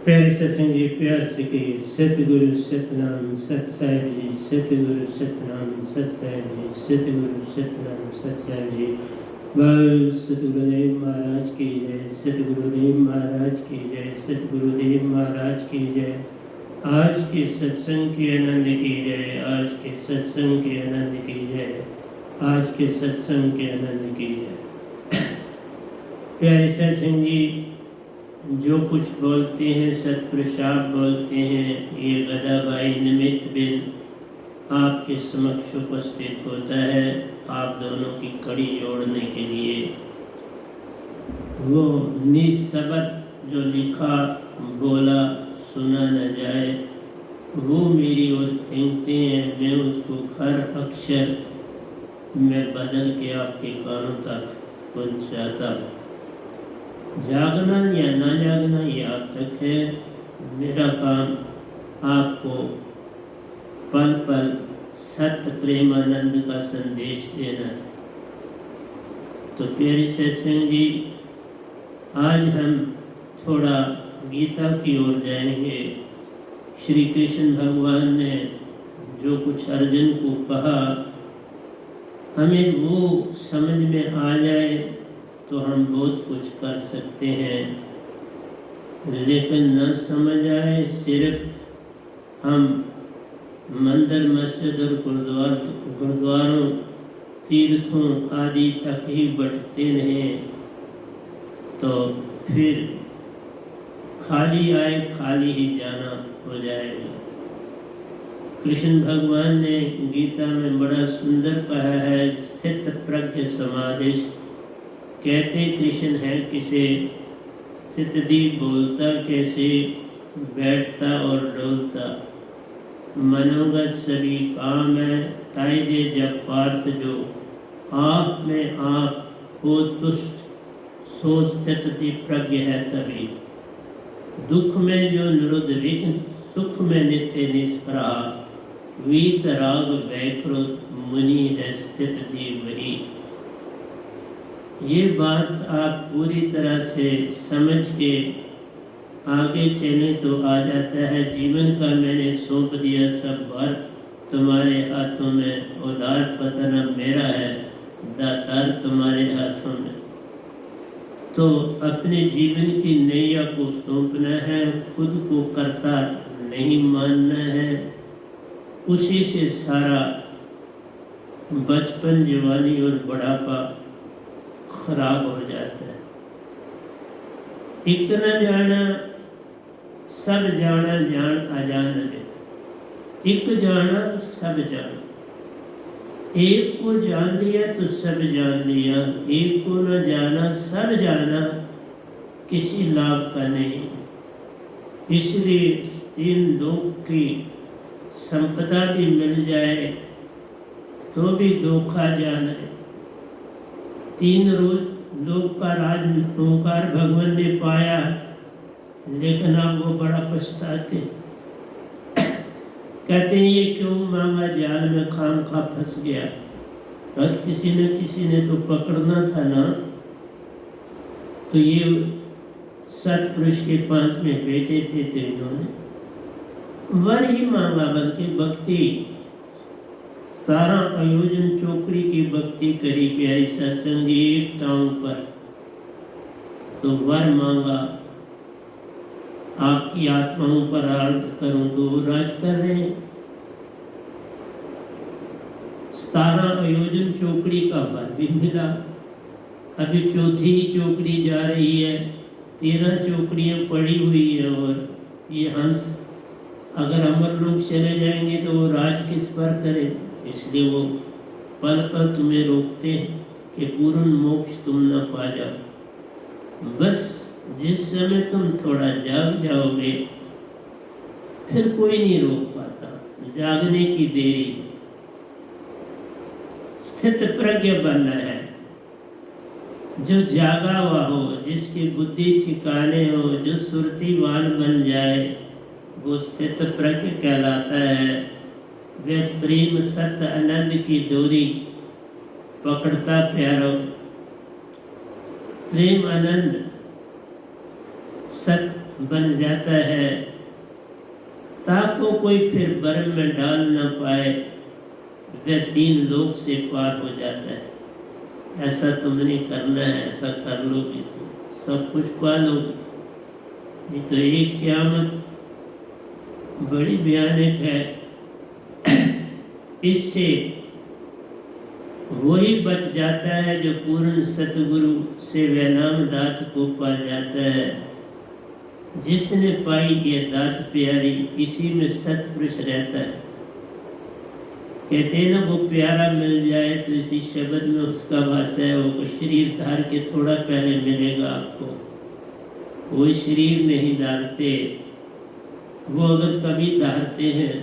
प्यारे सत्संग जी, प्यार से कहिए सतगुरु सतनाम सत साहिब जी, सतगुरु सतनाम सत साहिब जी, सतगुरु सतनाम सत साहिब जी। बोल सतगुरुदेव महाराज की जय, सतगुरुदेव महाराज की जय, सतगुरुदेव महाराज की जय। आज के सत्संग के आनंद की जय, आज के सत्संग के आनंद की जय, आज के सत्संग के आनंद की जय। प्यारे सत्संग जी, जो कुछ बोलते हैं सतप्रसाद बोलते हैं, ये गदाबाई निमित्त बिन आपके समक्ष उपस्थित होता है आप दोनों की कड़ी जोड़ने के लिए। वो निस्सबत जो लिखा बोला सुना न जाए, वो मेरी ओर फेंकते हैं, मैं उसको हर अक्षर में बदल के आपके कानों तक पहुँचाता हूँ। जागना या ना जागना ये आप तक है, मेरा काम आपको पल पल सत्य प्रेमानंद का संदेश देना है। तो प्यारे सत्संग जी, आज हम थोड़ा गीता की ओर जाएंगे। श्री कृष्ण भगवान ने जो कुछ अर्जुन को कहा, हमें वो समझ में आ जाए तो हम बहुत कुछ कर सकते हैं, लेकिन न समझ आए सिर्फ हम मंदिर मस्जिद और गुरुद्वारों तीर्थों आदि तक ही बढ़ते रहें तो फिर खाली आए खाली ही जाना हो जाएगा। कृष्ण भगवान ने गीता में बड़ा सुंदर कहा है, स्थित प्रज्ञ समाधिस्थ। कहते कृष्ण है किसे, स्थिति बोलता कैसे, बैठता और डोलता, मनोगत सभी काम है, ताई दे जब पार्थ जो, आप में आप हो तुष्ट, सो स्थिति प्रज्ञ है तभी। दुख में जो निरुद्ध विघ्न, सुख में नित्य निष्प्रा, वीत राग वैकृत, मुनि है स्थिति वही। ये बात आप पूरी तरह से समझ के आगे चले तो आ जाता है, जीवन का मैंने सौंप दिया सब भार तुम्हारे हाथों में, उदार पतन अब मेरा है, दातार तुम्हारे हाथों में। तो अपने जीवन की नैया को सौंपना है, खुद को कर्ता नहीं मानना है। उसी से सारा बचपन, जवानी और बुढ़ापा खराब हो जाता है। इतना जाना सब जाना, जान अजान में, एक जाना सब जाना। एक को जान लिया तो सब जान लिया, एक को न जाना सब जाना, किसी लाभ का नहीं। इसलिए तीन लोक की संपदा भी मिल जाए तो भी धोखा जाना है। तीन रोज लोक का राज ओंकार भगवान ने पाया, लेकिन अब वो बड़ा पछताते, कहते हैं ये क्यों मांगा, जाल में खाम खा फंस गया। और किसी ने तो पकड़ना था ना। तो ये सतपुरुष के 5वें बेटे थे, तो इन्होंने वर ही मांगा, बल्कि भक्ति सारा आयोजन चौकड़ी की भक्ति करी प्यारी सत्संग जी एक टांग पर। तो वर मांगा, आपकी आत्माओं पर आर्थ करूं तो वो राज कर रहे हैं। 17 आयोजन चौकड़ी का वर भी मिला। अभी चौथी चौकड़ी जा रही है, 13 चौकड़ियां पड़ी हुई है। और ये हंस अगर अमर लोग चले जाएंगे तो वो राज किस पर करे। इसलिए वो पल पल तुम्हें रोकते हैं कि पूर्ण मोक्ष तुम न पा जाओ। बस जिस समय तुम थोड़ा जाग जाओगे फिर कोई नहीं रोक पाता, जागने की देरी। स्थित प्रज्ञ बनना है, जो जागा हुआ हो, जिसकी बुद्धि ठिकाने हो, जो सुरतीवान बन जाए, वो स्थित प्रज्ञ कहलाता है। वे प्रेम सत्य आनंद की डोरी पकड़ता प्यारो। प्रेम आनंद सत्य बन जाता है ताको कोई फिर बर्म में डाल न पाए, वह 3 लोक से पार हो जाता है। ऐसा तुमने करना है, ऐसा कर लोगे तो सब कुछ पा लोगे। नहीं तो एक क़यामत बड़ी भयानक है। इससे वही बच जाता है जो पूर्ण सतगुरु से वह नाम दात को पा जाता है। जिसने पाई ये दात प्यारी, इसी में सतपुरुष रहता है। कहते हैं ना, वो प्यारा मिल जाए तो इसी शब्द में उसका वास है। वो शरीर धार के थोड़ा पहले मिलेगा आपको, वो शरीर नहीं धारते। वो अगर कभी धारते हैं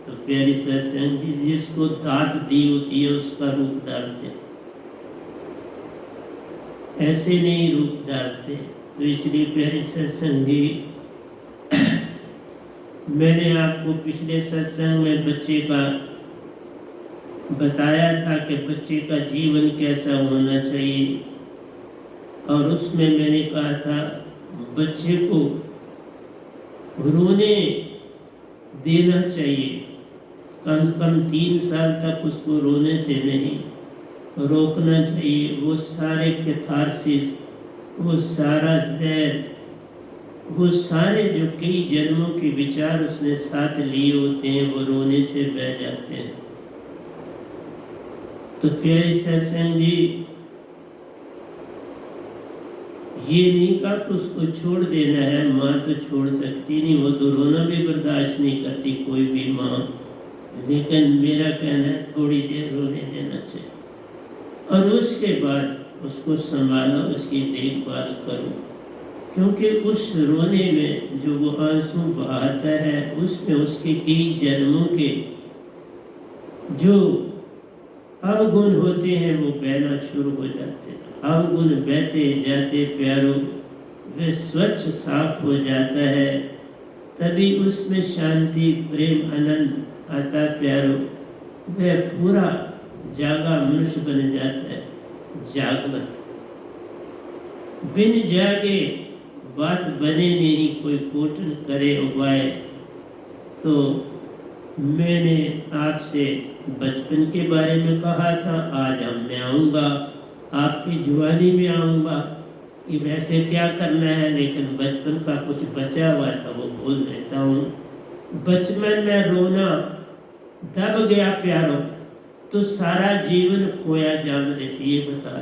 तो प्यारी सत्संग जी जिसको दात दी होती है उसका रूप धारते, ऐसे नहीं रूप धारते। तो इसलिए प्यारी सत्संग जी, मैंने आपको पिछले सत्संग में बच्चे का बताया था कि बच्चे का जीवन कैसा होना चाहिए, और उसमें मैंने कहा था बच्चे को रोने देना चाहिए। कम से कम 3 साल तक उसको रोने से नहीं रोकना चाहिए। वो सारे कैथारसिस, वो सारा जहर, वो सारे जो कई जन्मों के विचार उसने साथ लिए होते हैं, वो रोने से बह जाते हैं। तो प्यारे सत्संग जी, ये नहीं कहा कि उसको छोड़ देना है। माँ तो छोड़ सकती नहीं, वो तो रोना भी बर्दाश्त नहीं करती कोई भी माँ। लेकिन मेरा कहना है थोड़ी देर रोने देना चाहिए, और उसके बाद उसको संभालो, उसकी देखभाल करो। क्योंकि उस रोने में जो वो आंसू बहाता है, उसमें उसके कई जन्मों के जो अवगुण होते हैं वो बहना शुरू हो जाते हैं। अवगुण बहते जाते प्यारो, वे स्वच्छ साफ हो जाता है। तभी उसमें शांति, प्रेम, आनंद आता प्यारो। वह पूरा जागा मनुष्य बन जाता है, जागृत। बिन जागे बात बने नहीं, कोई कोटन करे उपाय। तो मैंने आपसे बचपन के बारे में कहा था, आज मैं आऊँगा आपकी जुबानी में आऊँगा कि वैसे क्या करना है, लेकिन बचपन का कुछ बचा हुआ था वो बोल देता हूँ। बचपन में रोना दब गया प्यारो तो सारा जीवन खोया जान लेती, ये बता।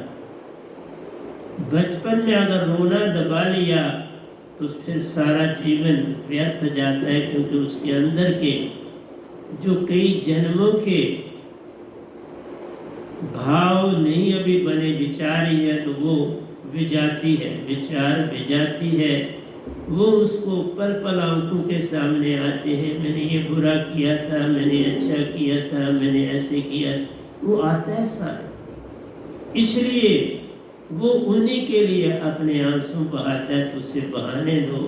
बचपन में अगर रोना दबा लिया तो फिर सारा जीवन व्यर्थ जाता है, क्योंकि उसके अंदर के जो कई जन्मों के भाव नहीं अभी बने, विचार ही है, तो वो विजाती है, विचार विजाती है। वो उसको पल पल आंखों के सामने आते हैं। मैंने ये बुरा किया था, मैंने अच्छा किया था, मैंने ऐसे किया, वो आता है सारा। इसलिए वो उन्हीं के लिए अपने आंसू बहाता है, तो उसे बहाने दो,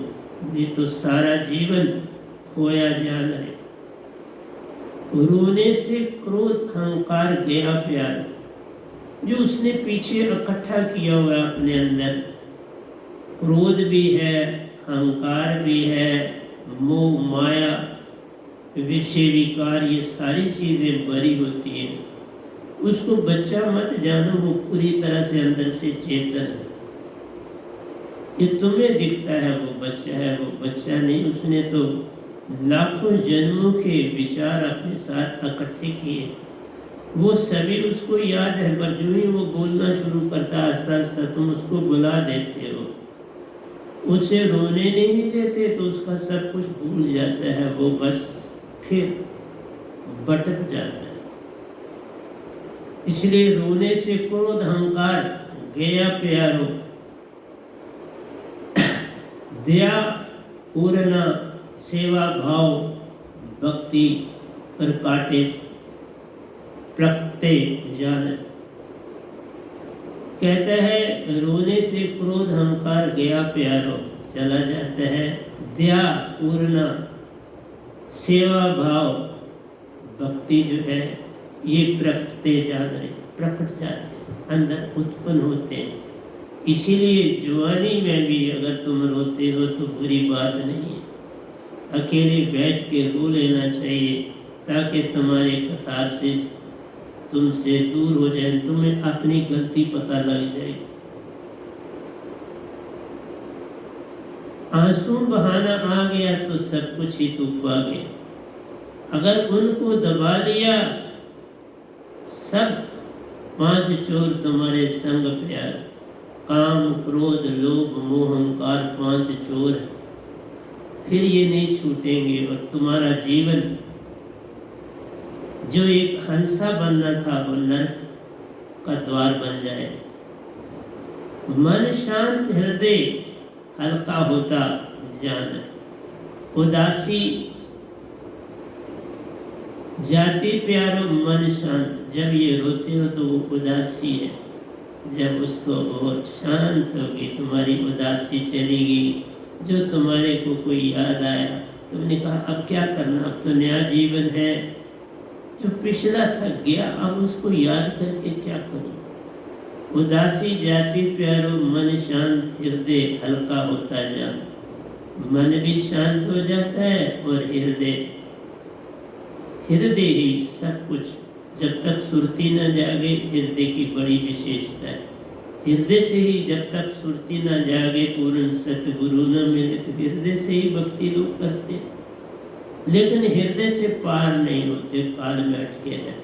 नहीं तो सारा जीवन खोया जाना है। रोने से क्रोध अहंकार गया प्यार, जो उसने पीछे इकट्ठा किया हुआ अपने अंदर, क्रोध भी है, अहंकार भी है, मोह माया विषय विकार, ये सारी चीजें बड़ी होती हैं। उसको बच्चा मत जानो, वो पूरी तरह से अंदर से चेतन है। ये तुम्हें दिखता है वो बच्चा है, वो बच्चा नहीं। उसने तो लाखों जन्मों के विचार अपने साथ इकट्ठे किए, वो सभी उसको याद है। पर जो ही वो बोलना शुरू करता आस्ता आस्ता, तुम उसको बुला देते हो, उसे रोने नहीं देते, तो उसका सब कुछ भूल जाता है। वो बस फिर भटक जाता है। इसलिए रोने से क्रोध अहंकार गया प्यारो, दया पूर्णा सेवा भाव भक्ति प्रकाटे प्रकटे जान। कहता है रोने से क्रोध अहंकार गया प्यारो, चला जाता है। दया पूर्णा सेवा भाव भक्ति जो है ये प्रकटते जाते, प्रकट जाते, अंदर उत्पन्न होते हैं। इसीलिए जवानी में भी अगर तुम रोते हो तो बुरी बात नहीं है, अकेले बैठ के रो लेना चाहिए ताकि तुम्हारे कथा से तुमसे दूर हो जाए, तुम्हें अपनी गलती पता लग जाए। आंसू बहाना आ गया तो सब कुछ ही तो पा गया। अगर उनको दबा लिया, सब 5 चोर तुम्हारे संग प्यार, काम क्रोध लोभ मोह अहंकार 5 चोर है, फिर ये नहीं छूटेंगे और तुम्हारा जीवन जो एक हंसा बनना था वो नरक का द्वार बन जाए। मन शांत हृदय हल्का होता जान, उदासी जाति प्यारो मन शांत। जब ये रोते हो तो वो उदासी है, जब उसको बहुत शांत होगी, तुम्हारी उदासी चलेगी, जो तुम्हारे को कोई याद आया, तुमने कहा अब क्या करना, अब तो नया जीवन है, जो पिछला थक गया अब उसको याद करके क्या करूं। उदासी जाति प्यारो मन शांत हृदय हल्का होता जान। मन भी शांत हो जाता है और हृदय ही सब कुछ। जब तक सुरती न जागे, हृदय की बड़ी विशेषता है। हृदय से ही जब तक सुरती न जागे, पूर्ण सतगुरु न मिले, तो हृदय से ही भक्ति लोग करते, लेकिन हृदय से पार नहीं होते, काल में अटके रहते।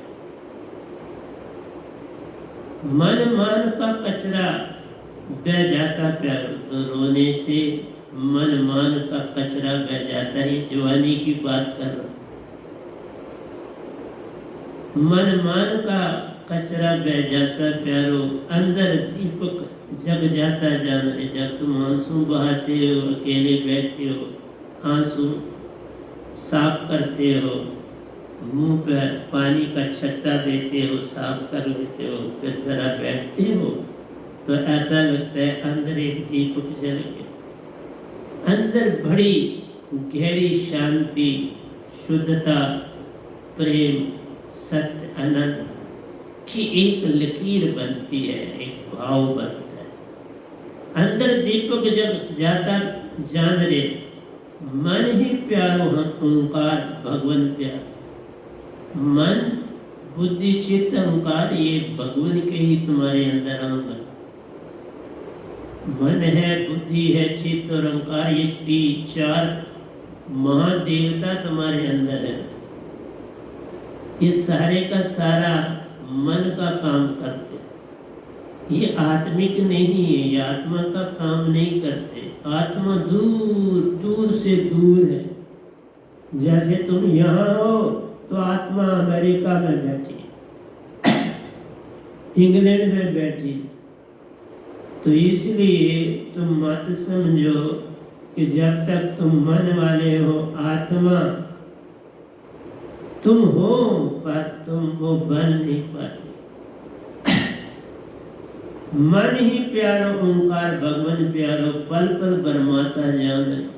मन मान का कचरा बह जाता प्यारो, तो रोने से मन मान का कचरा बह जाता है। जवानी की बात कर रहा हूं। मन मान का कचरा बह जाता प्यारो, अंदर दीपक जग जाता जान रे। जब तुम आंसू बहाते हो, अकेले बैठे हो, आंसू साफ करते हो, मुंह पर पानी का छट्टा देते हो, साफ कर लेते हो, फिर जरा बैठते हो तो ऐसा लगता है अंदर एक दीपक जल गया। अंदर बड़ी गहरी शांति, शुद्धता, प्रेम, सत्य, आनंद की एक लकीर बनती है, एक भाव बनता है। अंदर दीपक जब जाता जान रे, मन ही प्यारो ओंकार भगवन प्यार। मन बुद्धि चित्त अहंकार ये भगवान के ही तुम्हारे अंदर अंग। मन है, बुद्धि है, चित्त और अहंकार, ये 4 महादेवता तुम्हारे अंदर है। ये सारे का सारा मन का काम करते, ये आत्मिक नहीं है, ये आत्मा का काम नहीं करते। आत्मा दूर दूर से दूर है। जैसे तुम यहाँ हो तो आत्मा अमेरिका में बैठी, इंग्लैंड में बैठी, तो इसलिए तुम मत समझो कि जब तक तुम मन वाले हो, आत्मा तुम हो पर तुम वो बन नहीं पाते। मन ही प्यारो ओंकार भगवान प्यारो, पल पल बरमाता जान।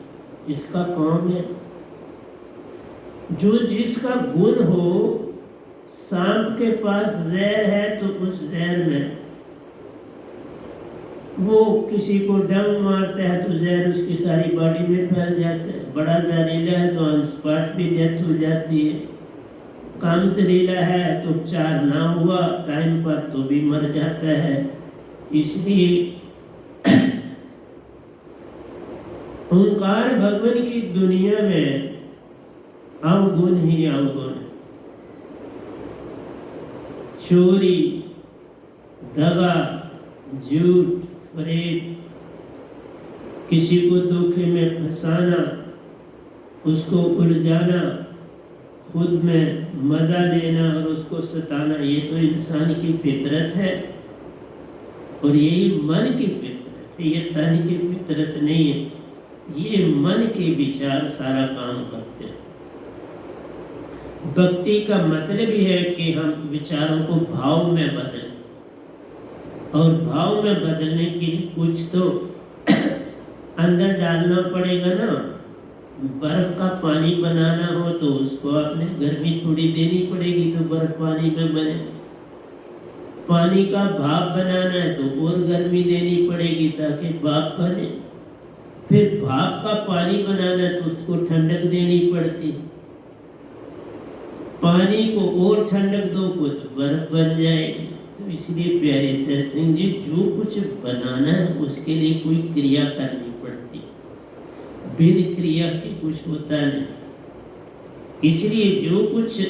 इसका काम है, जो जिसका गुण हो, सांप के पास जहर है तो उस जहर में वो किसी को डंग मारता है तो जहर उसकी सारी बॉडी में फैल जाता है। बड़ा जहरीला है तो ऑन स्पॉट भी डेथ हो जाती है। कम जहरीला है तो उपचार ना हुआ टाइम पर तो भी मर जाता है। इसलिए ओंकार भगवान की दुनिया में अवगुण ही अवगुण, चोरी, दगा, झूठ, फरेब, किसी को धोखे में फंसाना, उसको उलझाना, खुद में मजा लेना और उसको सताना, ये तो इंसान की फितरत है और यही मन की फितरत है। ये तन की फितरत नहीं है, ये मन के विचार सारा काम करते हैं। भक्ति का मतलब ही है कि हम विचारों को भाव में बदलें, और भाव में बदलने के लिए कुछ तो अंदर डालना पड़ेगा ना। बर्फ का पानी बनाना हो तो उसको अपने गर्मी थोड़ी देनी पड़ेगी तो बर्फ पानी में बने। पानी का भाप बनाना है तो और गर्मी देनी पड़ेगी ताकि भाप बने। फिर भाप का पानी बनाना है तो उसको ठंडक देनी पड़ती है। पानी को और ठंडक दो को तो बर्फ बन जाएगी। तो इसलिए प्यारे सत्संग जी, जो कुछ बनाना है उसके लिए कोई क्रिया करनी पड़ती, बिन क्रिया के कुछ होता नहीं। इसलिए जो कुछ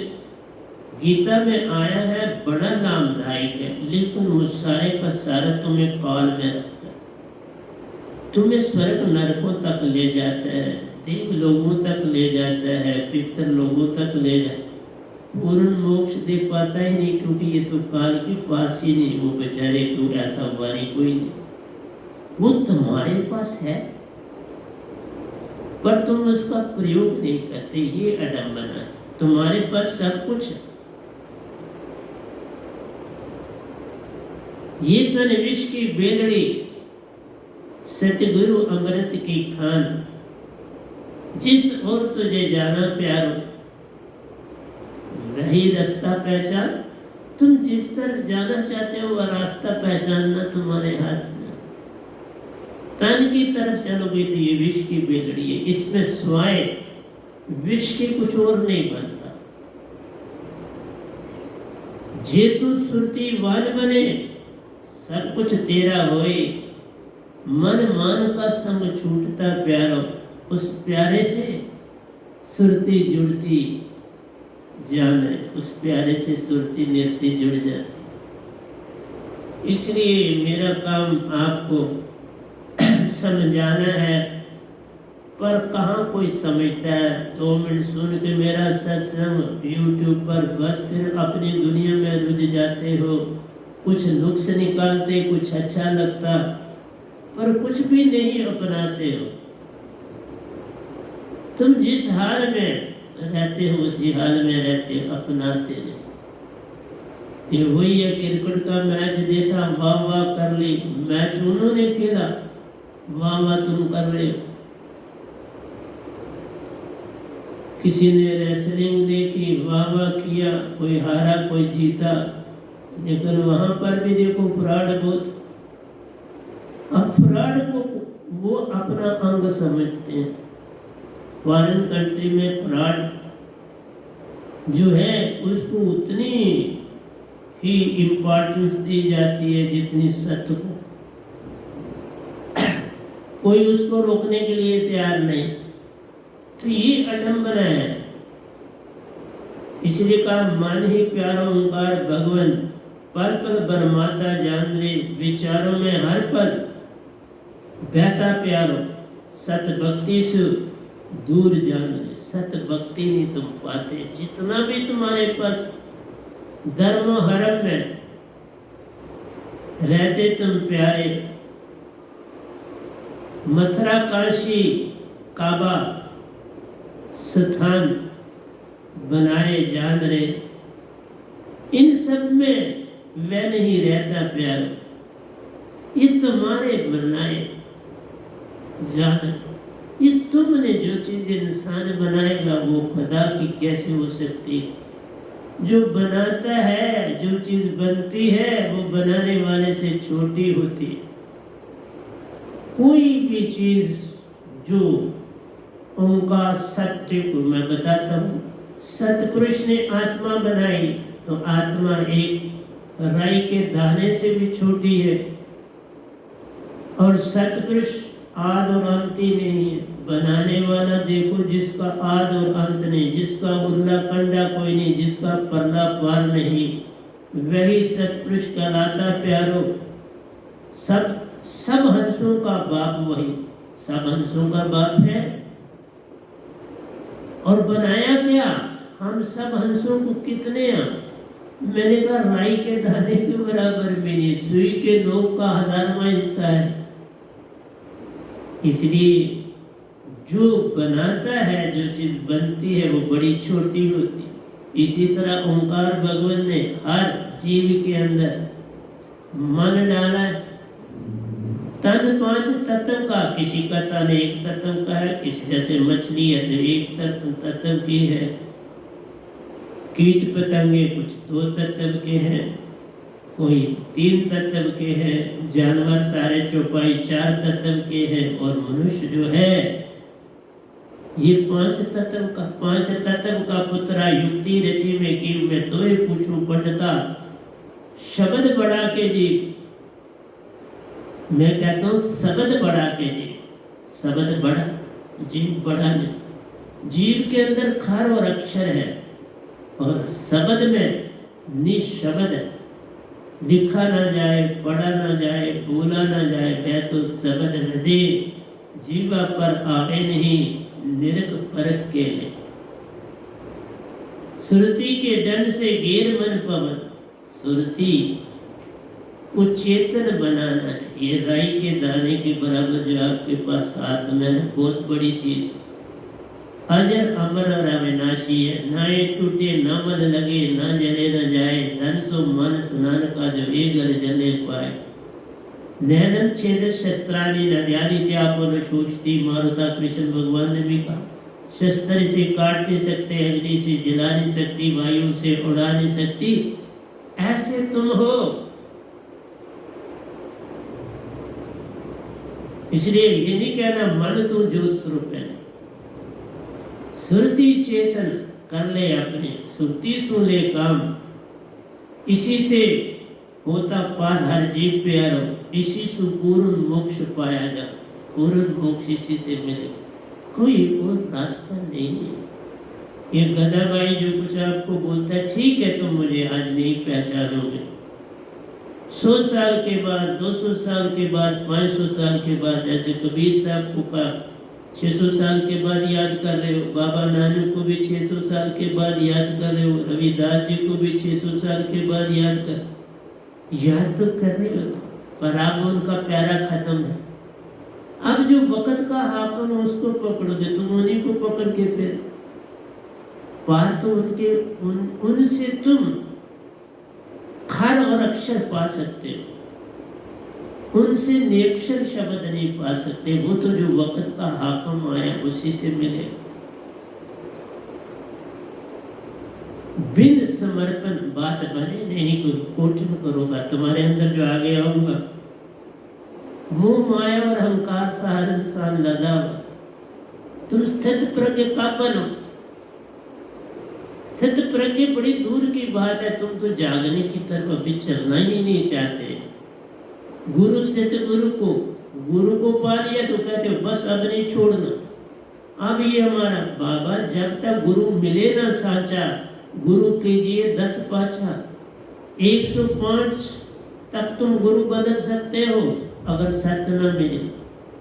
गीता में आया है बड़ा लाभदायक है, लेकिन वो सारे का सारा तुम्हें काल में रखता है, तुम्हें स्वर्ग नरकों तक ले जाता है, देव लोगों तक ले जाता है, पितर लोगों तक ले जाता है। पूर्ण मोक्ष दे पाता ही नहीं, क्योंकि ये तो काल के पास ही नहीं। वो बेचारे को ऐसा वारी कोई नहीं, वो तुम्हारे पास है पर तुम उसका प्रयोग नहीं करते, ये अडम्बना है। तुम्हारे पास सब कुछ है। ये तो विष की बेलड़ी, सतगुरु अमृत की खान, जिस और तुझे जाना प्यारो रही रास्ता पहचान। तुम जिस तरफ जाना चाहते हो वह रास्ता पहचानना तुम्हारे हाथ में। तन की तरफ चलोगे तो ये विष की बेलड़ी है, इसमें स्वाय विष के कुछ और नहीं बनता। जे तू सुरती वाल बने, सब कुछ तेरा होए, मन मान का संग छूटता प्यारो, उस प्यारे से सुरती जुड़ती जाने, उस प्यारे से सुरती निर्ती जुड़ जाती। इसलिए मेरा काम आपको समझाना है, पर कहाँ कोई समझता है। 2 मिनट सुन के मेरा सत्संग यूट्यूब पर बस फिर अपनी दुनिया में रुझ जाते हो। कुछ नुक्स निकालते, कुछ अच्छा लगता, पर कुछ भी नहीं अपनाते हो। तुम जिस हाल में रहते हो उसी हाल में रहते हो, अपनाते नहीं। ये वही है, क्रिकेट का मैच देखा, वाह वाह कर ली, मैच उन्होंने खेला, वाह वाह तुम कर रहे हो। किसी ने रेसलिंग देखी, वाह वाह किया, कोई हारा कोई जीता, लेकिन वहां पर भी देखो फ्रॉड बहुत। अब फ्रॉड को वो अपना अंग समझते हैं। फॉरेन कंट्री में फ्रॉड जो है उसको उतनी ही इम्पोर्टेंस दी जाती है जितनी सत्य को। कोई उसको रोकने के लिए तैयार नहीं। तो ये अडम्बना है। इसलिए कहा, मन ही प्यारो ओंकार भगवन, पल पल बरमाता जान ले, विचारों में हर पल बहता प्यारो, सत भक्ति से दूर जान ले। सत भक्ति नहीं तुम पाते, जितना भी तुम्हारे पास धर्म हरम में रहते तुम प्यारे, मथुरा काशी काबा स्थान बनाए जान रहे, इन सब में वह नहीं रहता प्यार। ये तुम्हारे बनाए जान, ये तुमने जो चीज इंसान बनाएगा वो खुदा की कैसे हो सकती है। जो बनाता है, जो चीज बनती है वो बनाने वाले से छोटी होती है। कोई भी चीज जो उनका सत्य को मैं बताता हूँ, सतपुरुष ने आत्मा बनाई तो आत्मा एक राई के दाने से भी छोटी है। और सतपुरुष आद और अंत ही नहीं है। बनाने वाला देखो, जिसका आद और अंत नहीं, जिसका उल्ला कंडा कोई नहीं, जिसका परला पार नहीं, वही सतपुरुष कहलाता प्यारो। सब हंसों का बाप वही, सब हंसों का बाप है। और बनाया क्या, हम सब हंसों को कितने हैं? मैंने कहा राई के दाने के बराबर में नहीं, सुई के नोक का 1000वां हिस्सा है। इसलिए जो बनाता है, जो चीज बनती है वो बड़ी छोटी होती है। इसी तरह ओंकार भगवान ने हर जीव के अंदर मन डाला है। तन 5 तत्व का, किसी का तन 1 तत्व का है, किसी जैसे मछली है तो 1 तत्व की है, कीट पतंगे कुछ 2 तत्व के हैं, कोई 3 तत्व के हैं, जानवर सारे चौपाई 4 तत्व के हैं, और मनुष्य जो है ये 5 तत्व का पुत्रा। युक्ति रची में कि मैं तो ही पूछूं पंडिता, शब्द बढ़ा के जी, मैं कहता हूँ शब्द बढ़ा के जी, शब्द बढ़ा, जीव बढ़ा नहीं। जीव के अंदर खर और अक्षर है, और शब्द में निशब्द है। लिखा ना जाए, पढ़ा ना जाए, बोला ना जाए, वह तो शब्द हृदय जीवा पर आवे नहीं, निरख परख के ले। सुरती के दंड से घेर मन पवन, सुरती को चेतन बनाना है। ये राई के दाने के बराबर जो आपके पास हाथ में है, बहुत बड़ी चीज, अजर अमर और अविनाशी है। ना ये टूटे, ना मन लगे, ना जले न जाए, धन सो मन स्नान का जो एक गल जले पाए। नैनन छेद शस्त्राणी नद्यानि त्यापो न शोषती, मारुता कृष्ण भगवान ने भी कहा, शस्त्र से काट नहीं सकते, अग्नि से जला नहीं सकती, वायु से उड़ा नहीं सकती, ऐसे तुम हो। इसलिए ये नहीं कहना मन तू ज्योत स्वरूप है। सुरती चेतन कर ले अपने, सुरती सुन ले काम, इसी से होता पार हर जीव प्यारो, इसी से पूर्ण मोक्ष पाया जा। पूर्ण मोक्ष इसी से मिले, कोई और रास्ता नहीं है। ये गदाबाई जो कुछ आपको बोलता है, ठीक है तुम मुझे आज नहीं पहचानोगे, 100 साल के बाद, 200 साल के बाद, 500 साल के बाद, जैसे कबीर साहब को कहा 600 साल के बाद याद कर रहे हो, बाबा नानक को भी 600 साल के बाद याद कर रहे हो, रविदास जी को भी 600 साल के बाद याद तो कर रहे हो, पर अब उनका प्यारा खत्म है। अब जो वक्त का हाकम है उसको पकड़ोगे, तुम उन्हीं को पकड़ के फिर पार तो उनसे तुम खर और अक्षर पा सकते हो, उनसे निरक्षर शब्द नहीं पा सकते। वो तो जो वक्त का हाकम आया उसी से मिले। बिन समर्पण बात बने नहीं, कोटिन करूंगा तुम्हारे अंदर जो आगे आऊंगा। मोह माया और अहंकार सा हर इंसान लगा हुआ, तुम स्थित प्रज्ञ का बनो। स्थित प्रज्ञ बड़ी दूर की बात है, तुम तो जागने की तरफ अभी चलना ही नहीं चाहते। गुरु स्थित गुरु को पा लिया तो कहते हो बस अब नहीं छोड़ना। अब ये हमारा बाबा, जब तक गुरु मिले ना साचा, गुरु कीजिए 10 पाचा। 105 तक तुम गुरु बदल सकते हो, अगर सत्य न मिले।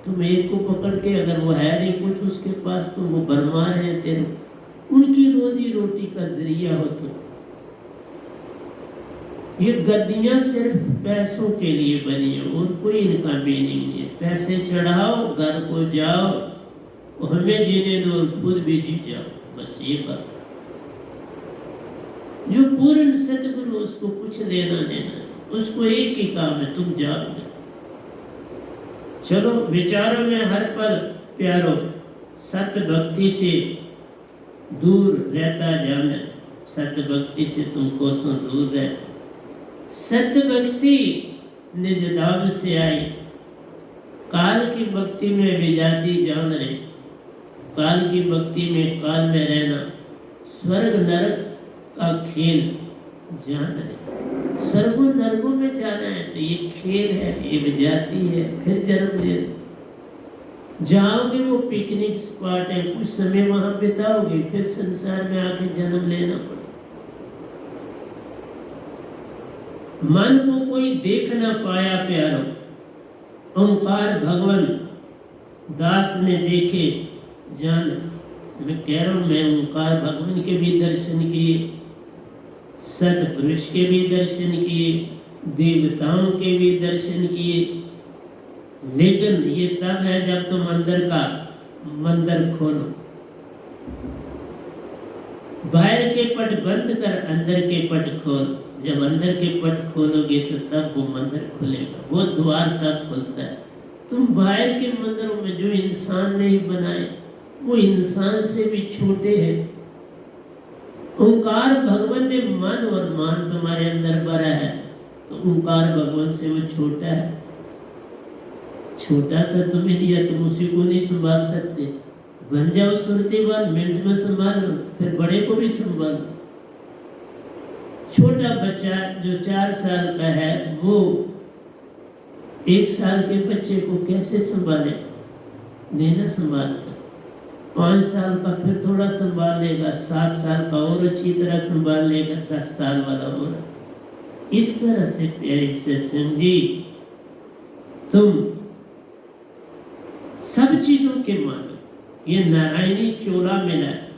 तुम एक को पकड़ के, अगर वो है नहीं कुछ उसके पास, तो वो बरमार है तेरे, उनकी रोजी रोटी का जरिया हो। तो ये गद्दियां सिर्फ पैसों के लिए बनी है और कोई इनका मीनिंग नहीं है। पैसे चढ़ाओ, घर को जाओ, हमें जीने दो और खुद भी जी जाओ, बस ये बात। जो पूर्ण सतगुरु, उसको कुछ लेना देना, उसको एक ही काम है, तुम जाओगे। चलो विचारों में हर पल प्यारो, सत्य भक्ति से दूर रहता जाना। सत्य भक्ति से तुम कोसों दूर रह। सत्य भक्ति निज धाम से आई, काल की भक्ति में विजाती जान रहे। काल की भक्ति में काल में रहना, स्वर्ग नरक का खेल जान रहे। स्वर्गों नरकों में जाना है तो ये खेल है, ये विजाती है, फिर जन्म ले जाओगे। वो पिकनिक स्पॉट है, कुछ समय वहां बिताओगे, फिर संसार में आके जन्म लेना पड़ेगा। मन को कोई देख ना पाया प्यारो, ओंकार भगवान दास ने देखे जान। मैं कह रहा हूं, मैं ओंकार भगवान के भी दर्शन किए, सतपुरुष के भी दर्शन किए, देवताओं के भी दर्शन किए, लेकिन ये तब है जब तुम अंदर का मंदिर खोलो। बाहर के पट बंद कर, अंदर के पट खोल। जब अंदर के पट खोलोगे तो तब वो मंदिर खुलेगा, वो द्वार तब खुलता है। तुम बाहर के मंदिरों में जो इंसान नहीं बनाए, वो इंसान से भी छोटे हैं। ओंकार भगवान ने मन और मान तुम्हारे अंदर भरा है, तो ओंकार भगवान से वो छोटा है, छोटा सा तुम्हें दिया, तुम उसी को नहीं संभाल सकते। बन जाओ सुरतीवान, मिनट में संभाल लो, फिर बड़े को भी संभाल लो। छोटा बच्चा जो 4 साल का है वो 1 साल के बच्चे को कैसे संभाले? नहीं ना संभाल सकते। 5 साल का फिर थोड़ा संभाल लेगा, 7 साल का और अच्छी तरह संभाल लेगा, 10 साल वाला और। इस तरह से प्यारी सत्संग जी, तुम सब चीजों के मालिक। ये नारायणी चोला मिला है,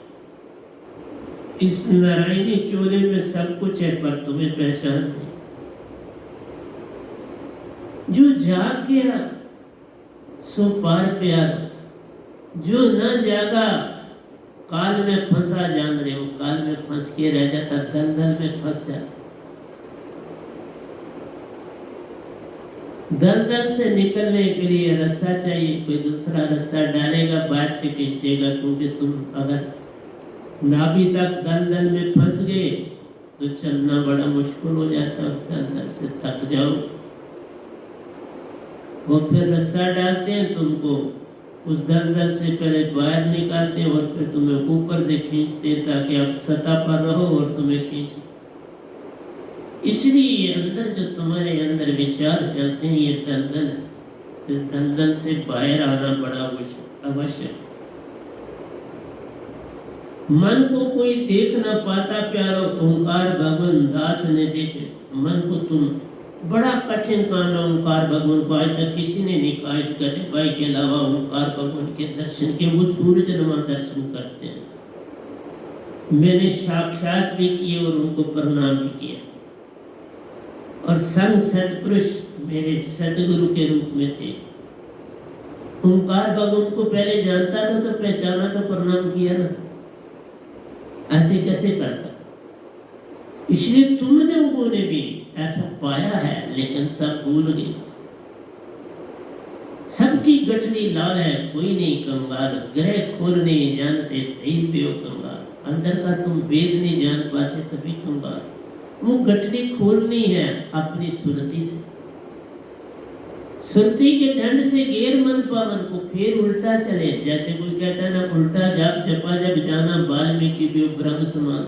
इस नारायणी चोले में सब कुछ है, पर तुम्हें पहचान नहीं। जो जाग गया सो पार प्यार, जो न जागा काल में फंसा। जान रहे हो, काल में फंस के रह जाता, दलदल में फंस जाता। दलदल से निकलने के लिए रास्ता चाहिए, कोई दूसरा रास्ता डालेगा, बाद से खींचेगा। क्योंकि तुम अगर नाभि तक दलदल में फंस गए तो चलना बड़ा मुश्किल हो जाता है, उस दलदल से थक जाओ। वो फिर रास्ता डालते हैं तुमको, उस दलदल से पहले बाहर निकालते हैं और फिर तुम्हें ऊपर से खींचते हैं ताकि आप सतह पर रहो और तुम्हें खींच। इसलिए अंदर जो तुम्हारे अंदर विचार चलते हैं, ये दलदल है। इस दलदल से बाहर आना बड़ा अवश्य। मन को कोई देख ना पाता प्यारो, ओंकार भगवान दास ने देखे। मन को तुम बड़ा कठिन काम है ओंकार भगवान को, आज तक किसी ने निकाश करे भाई के अलावा ओंकार भगवान के दर्शन के। वो सूरज नमा दर्शन करते हैं, मैंने साक्षात भी किए और उनको प्रणाम भी किया। और संत सतपुरुष मेरे सतगुरु के रूप में थे। ओंकार भगवान को पहले जानता था तो पहचाना तो प्रणाम किया ना, ऐसे कैसे करता? इसलिए तुमने उन्होंने भी ऐसा पाया है, लेकिन सब भूल गए। सबकी गठरी लाल है, कोई नहीं कंगाल। ग्रह खोल नहीं जानते तेल पे हो कंगाल। अंदर का तुम वेद नहीं जान पाते तभी कंगाल। वो गठरी खोलनी है अपनी सुरती से। सुरती के दंड से गेर मन पावन को, फिर उल्टा चले। जैसे कोई कहता है ना, उल्टा जाप जपा जब जाना वाल्मीकि भी ब्रह्म समान।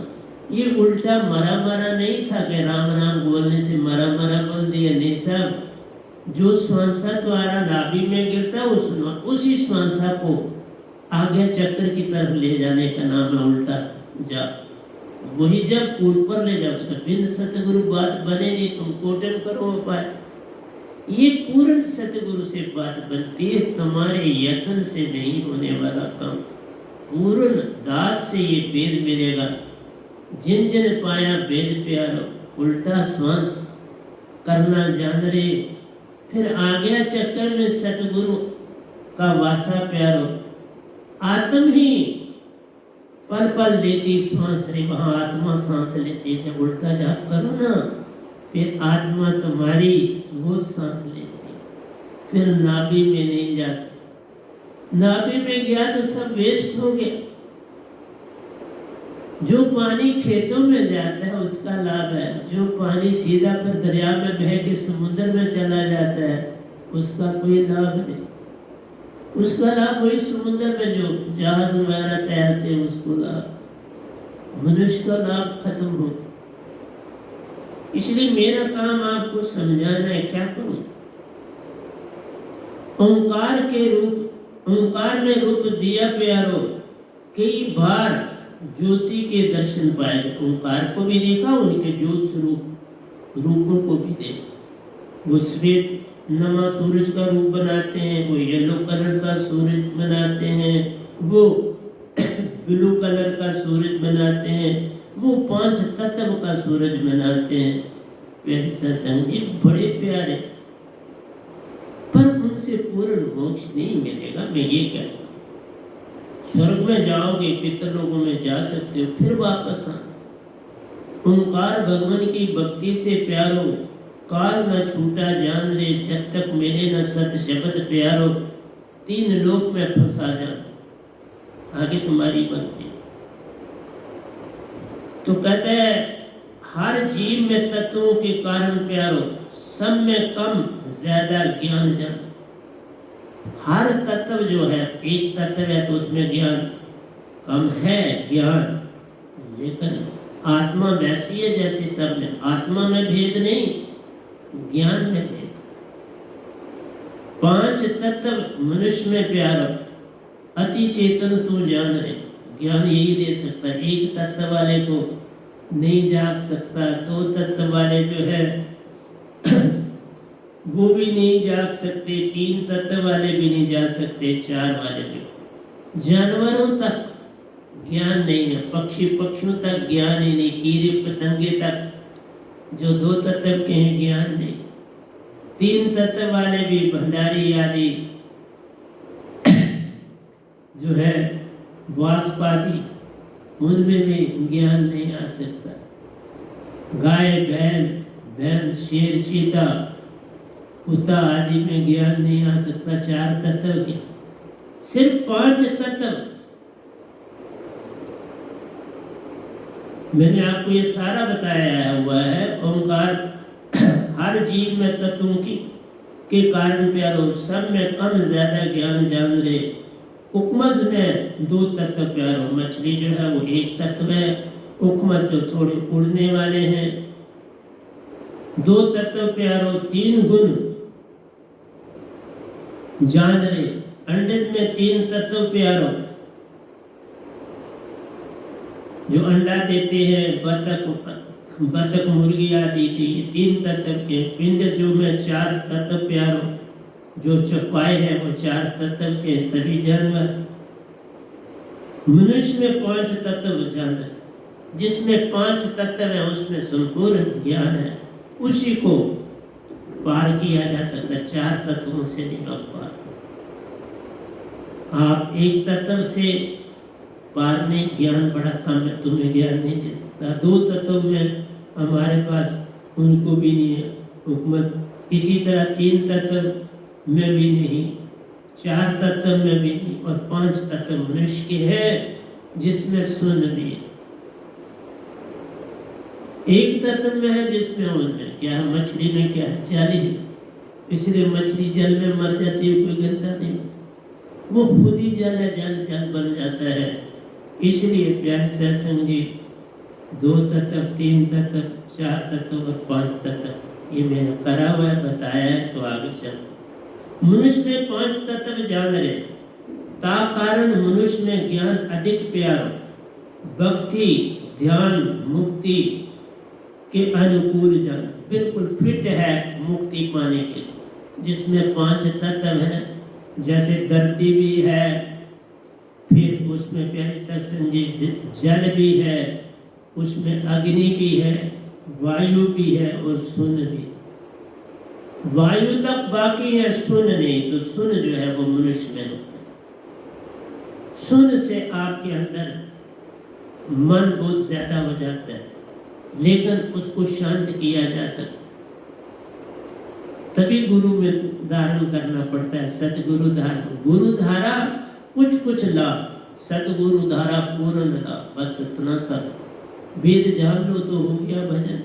ये उल्टा मरा मरा नहीं था कि राम राम बोलने से मरा मरा बोल दिया, नहीं साहब। जो श्वासा द्वारा नाभि में गिरता उसी श्वासा को आगे चक्र की तरफ ले जाने का नाम है उल्टा जाप। वही जब ऊपर ले जाओ तो बिन सतगुरु बात बने नहीं, तुम कोटन करो पाए। ये पूर्ण सतगुरु से बात बनती है, तुम्हारे यत्न से नहीं होने वाला काम। पूर्ण दात से ये वेद मिलेगा। जिन जिन पाया वेद प्यारो, उल्टा श्वास करना जान रे। फिर आ गया चक्कर में सतगुरु का वासा प्यारो। आत्म ही पल पल लेती श्वास रे, वहां आत्मा सांस लेती। जब उल्टा जाप करो ना, फिर आत्मा तुम्हारी वो सांस लेती, फिर नाभि में नहीं जाती। नाभि में गया तो सब वेस्ट हो गया। जो पानी खेतों में जाता है उसका लाभ है, जो पानी सीधा पर दरिया में बह के समुद्र में चला जाता है उसका कोई लाभ नहीं। उसका लाभ वही समुद्र में जो जहाज वगैरह तैरते हैं उसको लाभ। मनुष्य का लाभ खत्म हो। इसलिए मेरा काम आपको समझाना है, क्या करूं? ओंकार के रूप, ओंकार ने रूप दिया प्यारो। कई बार ज्योति के दर्शन पाए, ओंकार को भी देखा, उनके ज्योत स्वरूप रूपों को भी देखा। वो श्वेत नमा सूरज का रूप बनाते हैं, वो येलो कलर का सूरज बनाते हैं, वो ब्लू कलर का सूरज बनाते हैं, वो 5 तत्व का सूरज बनाते हैं। प्यारे सत्संग जी बड़े प्यारे, पर उनसे पूर्ण मोक्ष नहीं मिलेगा। मैं ये कहता हूँ, स्वर्ग में जाओगे, पितरलोकों में जा सकते हो, फिर वापस आना। ओंकार भगवान की भक्ति से प्यारो, काल न छूटा जान रे, जब तक मिले न सत शब्द प्यारो। 3 लोक में फंसा जाना, आगे तुम्हारी मर्जी। तो कहते हैं हर जीव में तत्वों के कारण प्यारो। सब में कम ज्यादा ज्ञान जान। हर तत्व जो है, एक तत्व है तो उसमें ज्ञान कम है ज्ञान, लेकिन आत्मा वैसी है जैसी सब में। आत्मा में भेद नहीं, ज्ञान में भेद। 5 तत्व मनुष्य में प्यारो, अति चेतन तू जान रे। ज्ञान यही दे सकता है। एक तत्व वाले को नहीं जाग सकता, 2 तत्व वाले जो है वो भी नहीं जाग सकते, 3 तत्व वाले भी नहीं जाग सकते, 4 वाले भी। जानवरों तक ज्ञान नहीं है, पक्षियों तक ज्ञान ही नहीं, कीड़े पतंगे तक जो 2 तत्व के हैं ज्ञान नहीं। 3 तत्व वाले भी भंडारी आदि जो है वाष्पादि, उनमें भी ज्ञान नहीं आ सकता। गाय बैल शेर चीता कुत्ता आदि में ज्ञान नहीं आ सकता। 4 तत्व के, सिर्फ 5 तत्व। मैंने आपको ये सारा बताया हुआ है। ओंकार हर जीव में तत्वों की के कारण प्यारो, सब में कम ज्यादा ज्ञान जान रे। उपमज में 2 तत्व प्यारो, मछली जो है वो 1 तत्व है, उपमज जो थोड़े उड़ने वाले हैं। 2 तत्व प्यारो, 3 गुण जान रे। अंडज में 3 तत्व प्यारो, जो अंडा देते हैं, बतख मुर्गी आदि थी, 3 तत्व के। पिंड जो में 4 तत्व प्यारो, जो चौपाई है वो 4 तत्व के सभी जानवर। मनुष्य में 5 तत्व जान है, जिसमें 5 तत्व है उसमें संपूर्ण ज्ञान है, उसी को पार किया जा सकता। 4 तत्वों से नहीं आप पार। आप एक तत्व से पार नहीं, ज्ञान बड़ा कम है, तुम्हें ज्ञान नहीं दे सकता। 2 तत्व में हमारे पास उनको भी नहीं है हुकूमत। इसी तरह 3 तत्व में भी नहीं, 4 तत्व में भी नहीं, और 5 तत्व मनुष्य के है जिसमें सुन भी है। 1 तत्व में है जिसमें उनमें क्या है, मछली में क्या है, जाली। इसलिए मछली जल में मर जाती है, कोई गंदा नहीं, वो खुद ही जल है, जल बन जाता है। इसलिए प्यारे सत्संग जी, 2 तत्व, 3 तत्व, 4 तत्व और 5 तत्व, ये मैंने करा हुआ है, बताया है, तो आगे चल। मनुष्य में 5 तत्व जान रहे, ता कारण मनुष्य में ज्ञान अधिक प्यारो, भक्ति ध्यान मुक्ति के अनुकूल जान। बिल्कुल फिट है मुक्ति पाने के, जिसमें 5 तत्व हैं। जैसे धरती भी है, फिर उसमें प्यारे सत्संग जी जल भी है, उसमें अग्नि भी है, वायु भी है और सुन भी। वायु तक बाकी है, सुन नहीं। तो सुन जो है वो मनुष्य में होता है। सुन से आपके अंदर मन बहुत ज्यादा हो जाता है, लेकिन उसको शांत किया जा सकता, तभी गुरु में धारण करना पड़ता है। सतगुरु धारण, गुरु धारा कुछ लाभ, सतगुरु धारा पूर्ण लाभ, बस इतना सा। वेद जान लो तो हो गया भजन।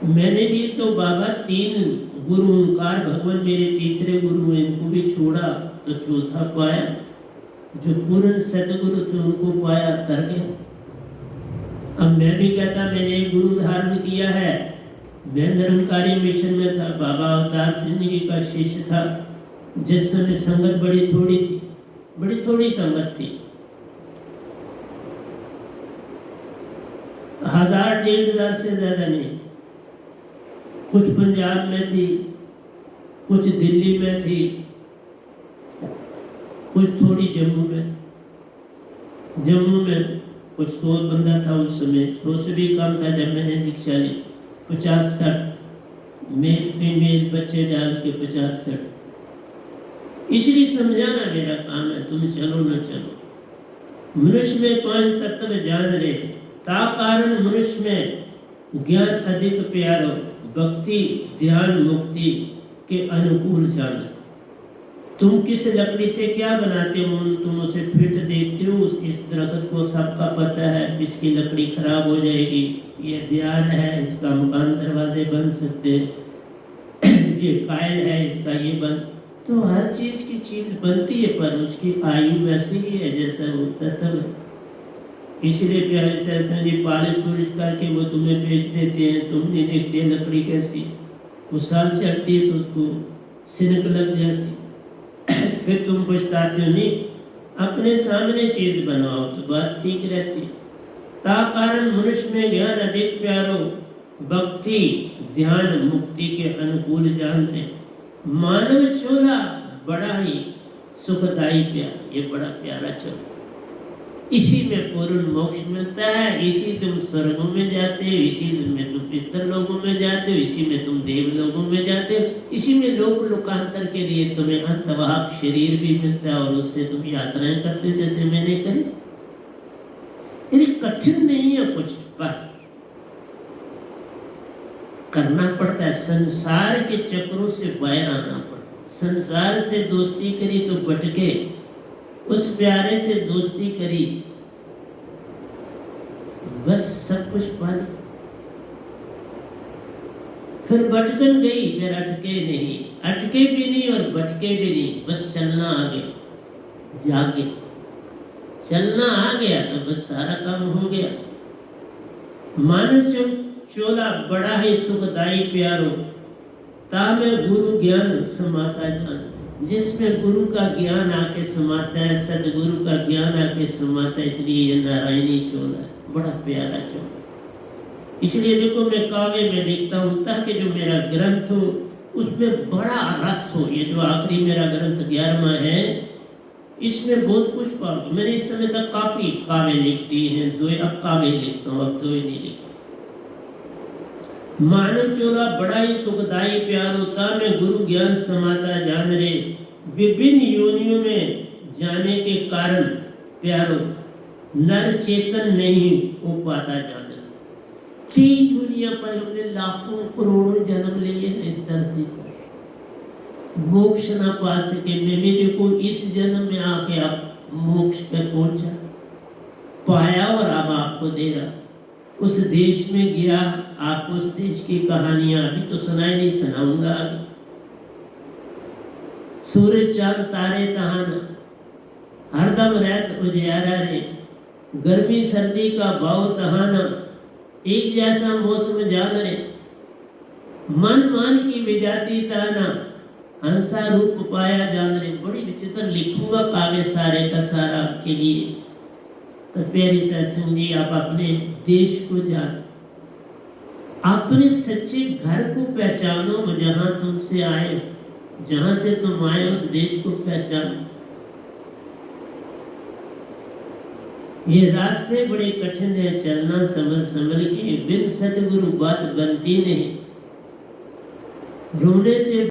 मैंने भी तो बाबा 3 गुरु ओंकार भगवान मेरे तीसरे गुरु हैं, इनको भी छोड़ा तो चौथा पाया। जो पूर्ण सतगुरु थे उनको पाया, कर गया। अब मैं भी कहता मैंने एक गुरु धारण किया है। मैं निरंकारी मिशन में था, बाबा अवतार सिंह जी का शिष्य था। जिस समय संगत बड़ी थोड़ी थी, बड़ी थोड़ी संगत थी, 1000-1500 से ज्यादा नहीं। कुछ पंजाब में थी, कुछ दिल्ली में थी, कुछ थोड़ी जम्मू में। जम्मू में कुछ 100 बंदा था उस समय, 100 से भी कम था जब मैंने दीक्षा ली। 50-60 मेल फीमेल बच्चे डाल के 50-60। इसलिए समझाना मेरा काम है, तुम चलो न चलो। मनुष्य में 5 तत्व जान रहे, ता कारण मनुष्य में ज्ञान अधिक प्यारो, भक्ति ध्यान मुक्ति के अनुकूल जान। तुम किस लकड़ी से क्या बनाते हो, तुम उसे फिट देखते हो। इस दरख्त को सबका पता है, इसकी लकड़ी खराब हो जाएगी, ये दीवार है, इसका मकान दरवाजे बन सकते हैं, ये कायल है, इसका ये बन। तो हर चीज की चीज बनती है, पर उसकी आयु वैसे ही है जैसा वो तत्व है। इसलिए प्यारे सत्संग जी पालित पुरुष करके वो तुम्हें बेच देते हैं, तुम नहीं देखते लकड़ी कैसी, वो साल चढ़ती है तो उसको सिनक लग जाती, फिर तुम पछताते हो। नहीं, अपने सामने चीज बनाओ तो बात ठीक रहती। ता कारण मनुष्य में ज्ञान अधिक प्यारो, भक्ति ध्यान मुक्ति के अनुकूल जानते। मानव चोला बड़ा ही सुखदाई प्यार, ये बड़ा प्यारा चोला, इसी में पूर्ण मोक्ष मिलता है, इसी तुम स्वर्गों में जाते हो, इसी में तुम पितर लोगों में जाते हो, इसी में तुम देव लोगों में जाते हो, इसी में लोक लोकांतर के लिए तुम्हें अंतवाहक शरीर भी मिलता है और उससे तुम यात्राएं करते हो जैसे मैंने करी। यदि कठिन नहीं है कुछ, पर करना पड़ता है। संसार के चक्रों से बाहर आना पड़ता, संसार से दोस्ती करी तो भटके, उस प्यारे से दोस्ती करी बस सब कुछ पा लिया। फिर भटकन गई, फिर अटके नहीं, अटके भी नहीं और भटके भी नहीं, बस चलना आगे, जागे चलना आ गया तो बस सारा काम हो गया। मानव चोला बड़ा ही सुखदाई प्यारो, तामे गुरु ज्ञान समाता जान, जिसमें गुरु का ज्ञान आके समाता है, सदगुरु का ज्ञान आके समाता है, इसलिए ये नारायणी चोला है, बड़ा प्यारा चोला। इसलिए देखो मैं काव्य में लिखता हूँ ताकि जो मेरा ग्रंथ हो उसमें बड़ा रस हो। ये जो आखिरी मेरा ग्रंथ 11वां है, इसमें बहुत कुछ पाओगे। मैंने इस समय तक काफी काव्य लिख दिए हैं, 2 अब काव्य लिखता हूँ, अब 2 ही नहीं लिखता। मानव चोला बड़ा ही सुखदाई प्यार होता, मैं गुरु ज्ञान समाता जान रे, विभिन्न योनियों में जाने के कारण प्यारो, नर चेतन नहीं हो पाता जान। कई दुनिया पर हमने लाखों करोड़ों जन्म लिए हैं इस धरती पर, मोक्ष ना पा सके। मैं भी देखो इस जन्म में आके आप मोक्ष पे पहुंचा, पाया और अब आपको दे रहा। उस देश में गया, आपको उस देश की कहानियां अभी तो सुनाई नहीं, सुनाऊंगा अभी। सूरज चांद तारे तहाना, हरदम रात उजियारा रे, गर्मी सर्दी का भाव तहाना, एक जैसा मौसम जान रे, मन मान की विजाती ताना, हंसा रूप पाया जान रे। बड़ी विचित्र लिखूंगा काव्य सारे का सारा आपके लिए। तो प्यारी सत्संग जी, आप अपने देश को जान, अपने सच्चे घर को पहचानो, जहां तुमसे आए, जहां से तुम आए उस देश को पहचानो। ये रास्ते बड़े कठिन है, चलना संभल संभल के, बिन सतगुरु बात बनती नहीं, रोने से